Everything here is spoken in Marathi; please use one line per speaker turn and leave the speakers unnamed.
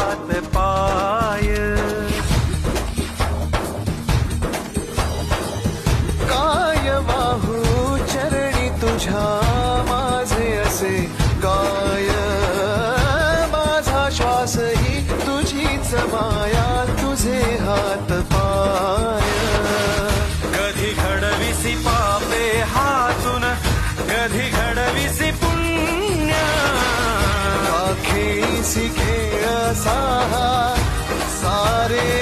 हात पाय.
काय वाहू चरणी तुझ्या माझे असे काय. माझा श्वास ही तुझीच माया तुझे हात पाय.
कधी घडविसी पापे हातून कधी घडविसी पुण्य.
खेळीसी खेळ साहा सारे